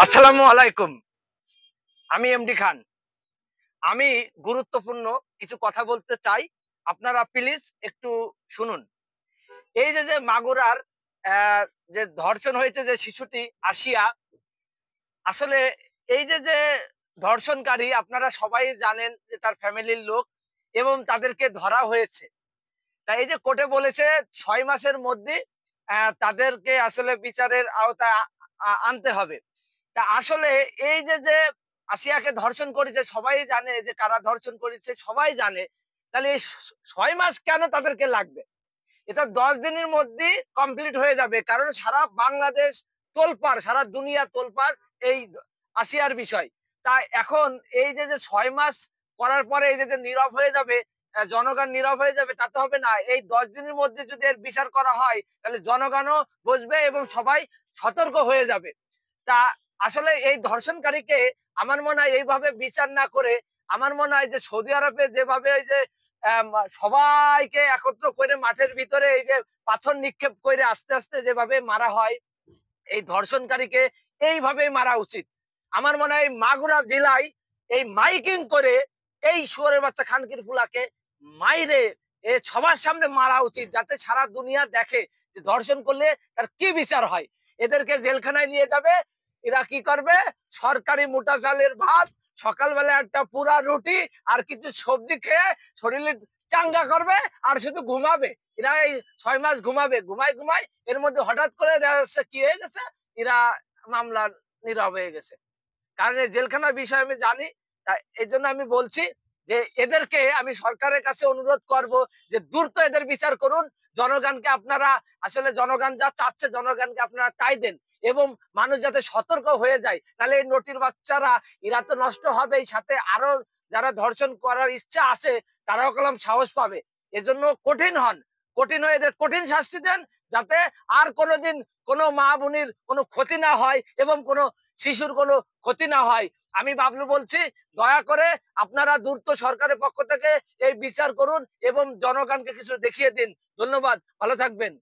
আসসালামু আলাইকুম। আমি এমডি খান। আমি গুরুত্বপূর্ণ কিছু কথা বলতে চাই। আপনারা প্লিজ একটু শুনুন। এই যে মাগুরার যে ধর্ষণ হয়েছে যে শিশুটি আসিয়া, আসলে এই যে ধর্ষণকারী আপনারা সবাই জানেন যে তার ফ্যামিলির লোক এবং তাদেরকে ধরা হয়েছে। তা এই যে কোর্টে বলেছে ৬ মাসের মধ্যে তাদেরকে আসলে বিচারের আওতায় আনতে হবে। তা আসলে এই যে আসিয়াকে ধর্ষণ করেছে সবাই জানে যে কারা ধর্ষণ করেছে সবাই জানে। তাহলে এই ৬ মাস কেন তাদেরকে লাগবে? এটা ১০ দিনের মধ্যেই কমপ্লিট হয়ে যাবে। কারণ সারা বাংলাদেশ তোলপাড়, সারা দুনিয়া তোলপাড় এই আসিয়ার বিষয়। তা এখন এই যে ৬ মাস করার পরে এই যে নীরব হয়ে যাবে, জনগণ নীরব হয়ে যাবে তা তো হবে না। এই ১০ দিনের মধ্যে যদি এর বিচার করা হয় তাহলে জনগণও বুঝবে এবং সবাই সতর্ক হয়ে যাবে। তা আসলে এই ধর্ষণকারীকে আমার মনে হয় এইভাবে বিচার না করে আমার মনে হয় যে সৌদি আরবে যেভাবে ওই যে সবাইকে একত্র করে মাঠের ভিতরে এই যে পাথর নিক্ষেপ করে আস্তে আস্তে যেভাবে মারা হয়, এই ধর্ষণকারীকে এইভাবেই মারা উচিত। আমার মনে হয় মাগুরা জেলায় এই মাইকিং করে এই শুয়োরের বাচ্চা খানকির ফুলাকে মাইরে সবার সামনে মারা উচিত, যাতে সারা দুনিয়া দেখে যে ধর্ষণ করলে তার কি বিচার হয়। এদেরকে জেলখানায় নিয়ে যাবে। এরা কি করবে? সরকারি মোটা চালের ভাত, সকালবেলা একটা পুরা রুটি আর কিছু সবজি খেয়ে শরীরে চাঙ্গা করবে আর শুধু ঘুমাবে। এরা এই ৬ মাস ঘুমাবে, ঘুমায় ঘুমায় এর মধ্যে হঠাৎ করে দেখা যাচ্ছে কি হয়ে গেছে, এরা মামলার নীরব হয়ে গেছে। কারণ এই জেলখানার বিষয় আমি জানি। তাই এজন্য আমি বলছি যে এদেরকে আমি সরকারের কাছে অনুরোধ করব যে দ্রুত এদের বিচার করুন। জনগণকে আপনারা আসলে জনগণ যা চাচ্ছে জনগণকে আপনারা তাই দেন এবং মানুষ যাতে সতর্ক হয়ে যায়। তাহলে এই নটির বাচ্চারা এরা তো নষ্ট হবেই, সাথে আরো যারা ধর্ষণ করার ইচ্ছা আছে তারাও কলম সাহস পাবে। এজন্য কঠিন হন, কঠিন হয়ে এদের কঠিন শাস্তি দেন, যাতে আর কোনোদিন কোনো মা বোনের কোনো ক্ষতি না হয় এবং কোনো শিশুর কোনো ক্ষতি না হয়। আমি বাবলু বলছি, দয়া করে আপনারা দ্রুত সরকারের পক্ষ থেকে এই বিচার করুন এবং জনগণকে কিছু দেখিয়ে দিন। ধন্যবাদ, ভালো থাকবেন।